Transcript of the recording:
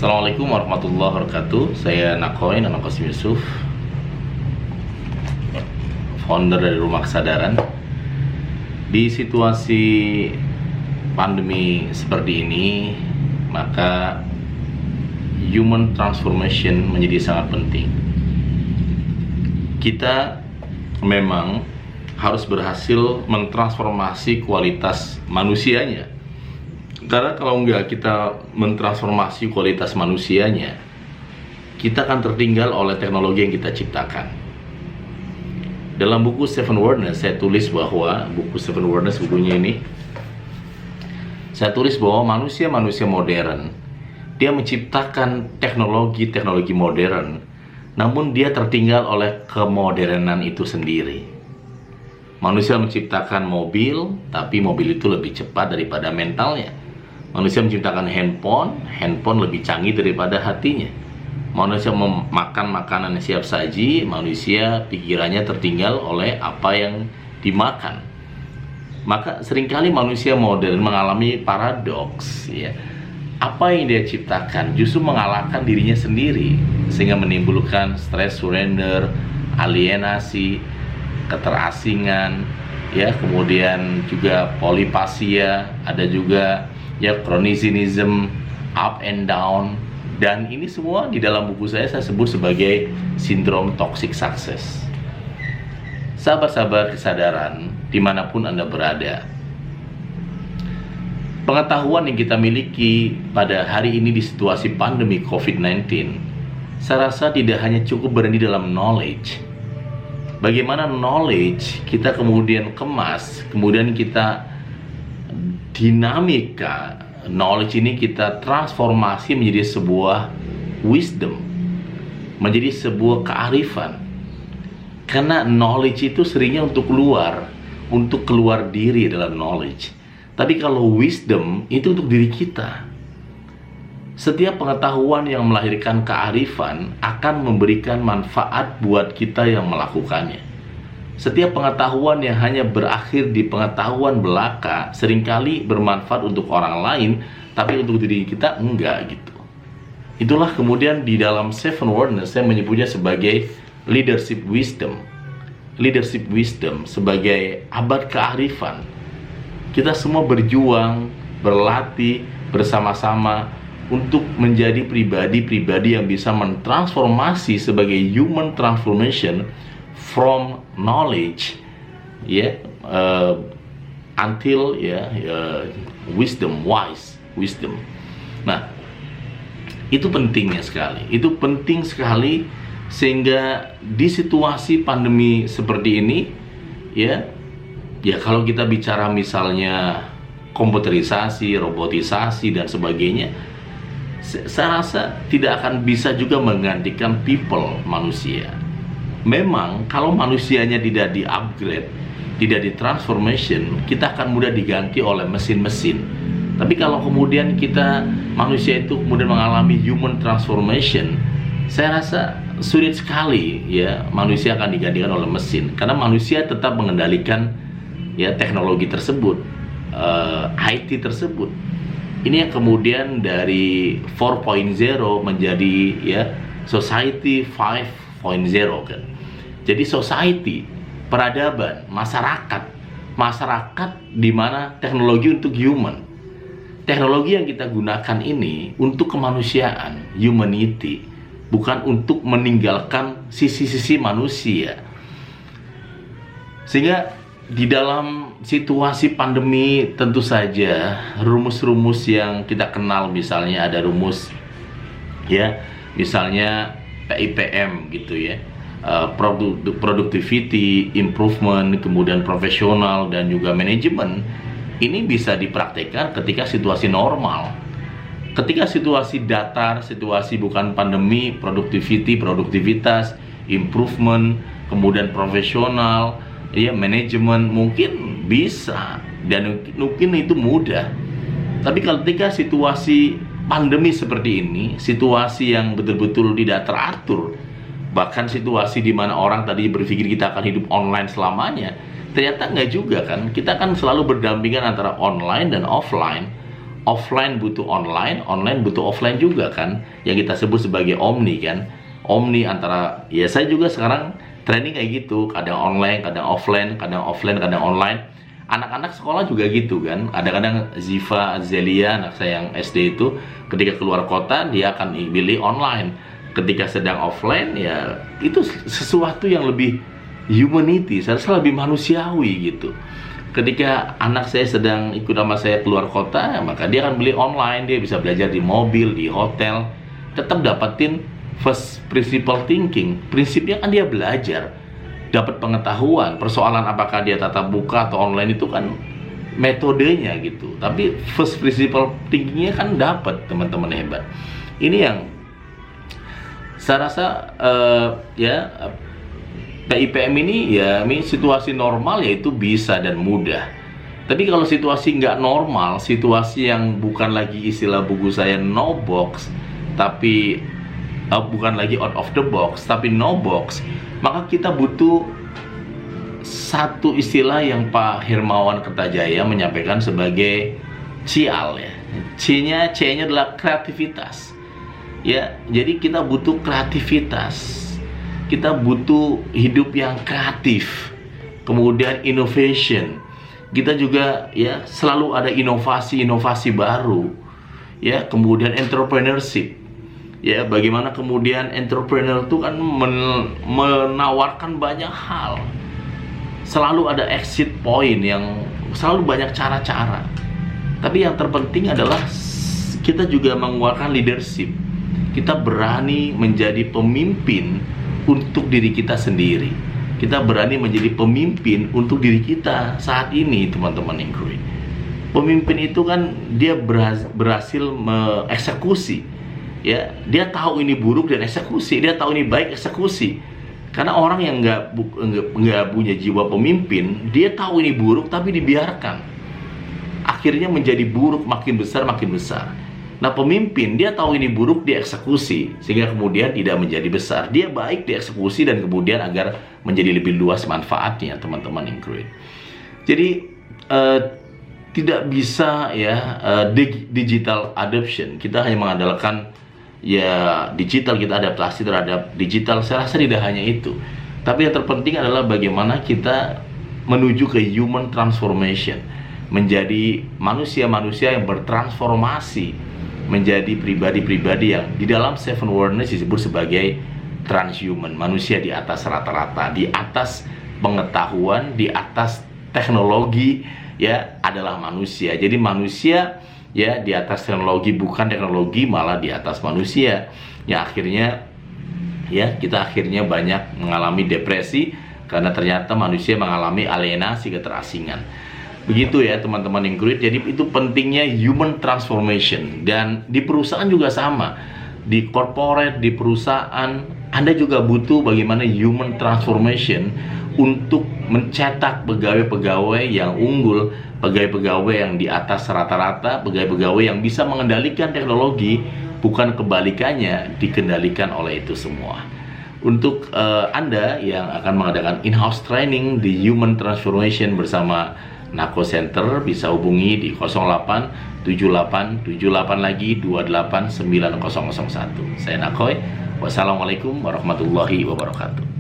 Assalamualaikum warahmatullahi wabarakatuh. Saya Nakoin, nama Qasim Yusuf, founder dari Rumah Kesadaran. Di situasi pandemi seperti ini, maka human transformation menjadi sangat penting. Kita memang harus berhasil mentransformasi kualitas manusianya. Karena kalau enggak kita mentransformasi kualitas manusianya, kita akan tertinggal oleh teknologi yang kita ciptakan. Dalam buku Seven Wonders, saya tulis bahwa buku Seven Wonders, bukunya ini, saya tulis bahwa manusia-manusia modern, dia menciptakan teknologi-teknologi modern, namun dia tertinggal oleh kemodernan itu sendiri. Manusia menciptakan mobil, tapi mobil itu lebih cepat daripada mentalnya. Manusia menciptakan handphone lebih canggih daripada hatinya. Manusia memakan makanan yang siap saji, manusia pikirannya tertinggal oleh apa yang dimakan. Maka seringkali manusia modern mengalami paradoks, ya. Apa yang dia ciptakan justru mengalahkan dirinya sendiri, sehingga menimbulkan stres, surrender, alienasi, keterasingan, ya, kemudian juga polipasia, ada juga ya chronism, up and down, dan ini semua di dalam buku saya sebut sebagai sindrom toxic success. Sahabat-sahabat kesadaran, dimanapun Anda berada, pengetahuan yang kita miliki pada hari ini di situasi pandemi COVID-19, saya rasa tidak hanya cukup berhenti dalam knowledge. Bagaimana knowledge kita kemudian kemas, kemudian kita dinamika knowledge ini kita transformasi menjadi sebuah wisdom, menjadi sebuah kearifan. Karena knowledge itu seringnya untuk keluar diri adalah knowledge. Tapi kalau wisdom itu untuk diri kita. Setiap pengetahuan yang melahirkan kearifan akan memberikan manfaat buat kita yang melakukannya. Setiap pengetahuan yang hanya berakhir di pengetahuan belaka seringkali bermanfaat untuk orang lain, tapi untuk diri kita enggak gitu. Itulah kemudian di dalam Seven Wonders saya menyebutnya sebagai leadership wisdom. Leadership wisdom sebagai abad kearifan. Kita semua berjuang, berlatih bersama-sama untuk menjadi pribadi-pribadi yang bisa mentransformasi sebagai human transformation from knowledge, until wisdom, wise wisdom. Nah, itu pentingnya sekali. Itu penting sekali sehingga di situasi pandemi seperti ini, ya kalau kita bicara misalnya komputerisasi, robotisasi dan sebagainya, saya rasa tidak akan bisa juga menggantikan people, manusia. Memang kalau manusianya tidak di-upgrade, tidak di-transformation, kita akan mudah diganti oleh mesin-mesin. Tapi kalau kemudian manusia itu kemudian mengalami human transformation, saya rasa sulit sekali ya manusia akan digantikan oleh mesin. Karena manusia tetap mengendalikan ya teknologi tersebut, IT tersebut. Ini yang kemudian dari 4.0 menjadi ya society 5.0 kan. Jadi society, peradaban, masyarakat di mana teknologi untuk human. Teknologi yang kita gunakan ini untuk kemanusiaan, humanity, bukan untuk meninggalkan sisi-sisi manusia. Sehingga di dalam situasi pandemi tentu saja rumus-rumus yang kita kenal, misalnya ada rumus ya, misalnya PIPM gitu ya, productivity, improvement, kemudian profesional dan juga manajemen. Ini bisa dipraktekkan ketika situasi normal. Ketika situasi datar, situasi bukan pandemi, produktivitas, improvement, kemudian profesional, ya manajemen mungkin bisa dan mungkin itu mudah. Tapi ketika situasi pandemi seperti ini, situasi yang betul-betul tidak teratur, bahkan situasi di mana orang tadi berpikir kita akan hidup online selamanya, ternyata nggak juga kan. Kita kan selalu berdampingan antara online dan offline. offline butuh online, online butuh offline juga kan, yang kita sebut sebagai omni kan. Omni antara, ya saya juga sekarang training kayak gitu, kadang online, kadang offline, kadang offline, kadang online. Anak-anak sekolah juga gitu kan, kadang-kadang Ziva, Zelia, anak saya yang SD itu ketika keluar kota dia akan pilih online, ketika sedang offline ya itu sesuatu yang lebih humanity, saya rasa lebih manusiawi gitu. Ketika anak saya sedang ikut sama saya keluar kota, maka dia akan beli online, dia bisa belajar di mobil, di hotel, tetap dapetin first principle thinking. Prinsipnya kan dia belajar, dapat pengetahuan. Persoalan apakah dia tatap muka atau online itu kan metodenya gitu. Tapi first principle thinkingnya kan dapat, teman-teman hebat. Ini yang saya rasa PIPM ini ya ini situasi normal yaitu bisa dan mudah. Tapi kalau situasi nggak normal, situasi yang bukan lagi istilah buku saya no box, tapi bukan lagi out of the box, tapi no box, maka kita butuh satu istilah yang Pak Hermawan Kertajaya menyampaikan sebagai CIAL ya. C-nya adalah kreativitas. Ya, jadi kita butuh kreativitas. Kita butuh hidup yang kreatif, kemudian innovation. Kita juga ya selalu ada inovasi baru, ya kemudian entrepreneurship, ya bagaimana kemudian entrepreneur itu kan menawarkan banyak hal, selalu ada exit point yang selalu banyak cara-cara. Tapi yang terpenting adalah kita juga mengeluarkan leadership. Kita berani menjadi pemimpin untuk diri kita sendiri. Kita berani menjadi pemimpin untuk diri kita saat ini, teman-teman Include. Pemimpin itu kan dia berhasil mengeksekusi, ya. Dia tahu ini buruk dan eksekusi, dia tahu ini baik, eksekusi. Karena orang yang nggak punya jiwa pemimpin, dia tahu ini buruk tapi dibiarkan. Akhirnya menjadi buruk, makin besar makin besar. Nah, pemimpin dia tahu ini buruk, dia eksekusi sehingga kemudian tidak menjadi besar. Dia baik, dieksekusi dan kemudian agar menjadi lebih luas manfaatnya, teman-teman Include. Jadi tidak bisa ya digital adoption. Kita hanya mengandalkan ya digital, kita adaptasi terhadap digital. Saya rasa tidak hanya itu. Tapi yang terpenting adalah bagaimana kita menuju ke human transformation, menjadi manusia-manusia yang bertransformasi, menjadi pribadi-pribadi yang di dalam Seven Wonders disebut sebagai transhuman, manusia di atas rata-rata, di atas pengetahuan, di atas teknologi, ya adalah manusia. Jadi manusia ya di atas teknologi, bukan teknologi malah di atas manusia. Ya akhirnya ya kita akhirnya banyak mengalami depresi karena ternyata manusia mengalami alienasi, keterasingan. Begitu ya teman-teman Include. Jadi itu pentingnya human transformation. Dan di perusahaan juga sama. Di corporate, di perusahaan, Anda juga butuh bagaimana human transformation untuk mencetak pegawai-pegawai yang unggul, pegawai-pegawai yang di atas rata-rata, pegawai-pegawai yang bisa mengendalikan teknologi, bukan kebalikannya dikendalikan oleh itu semua. Untuk Anda yang akan mengadakan in-house training di human transformation bersama Nako Center, bisa hubungi di 08 78 78 lagi 28 9001. Saya Nakoy. Wassalamualaikum warahmatullahi wabarakatuh.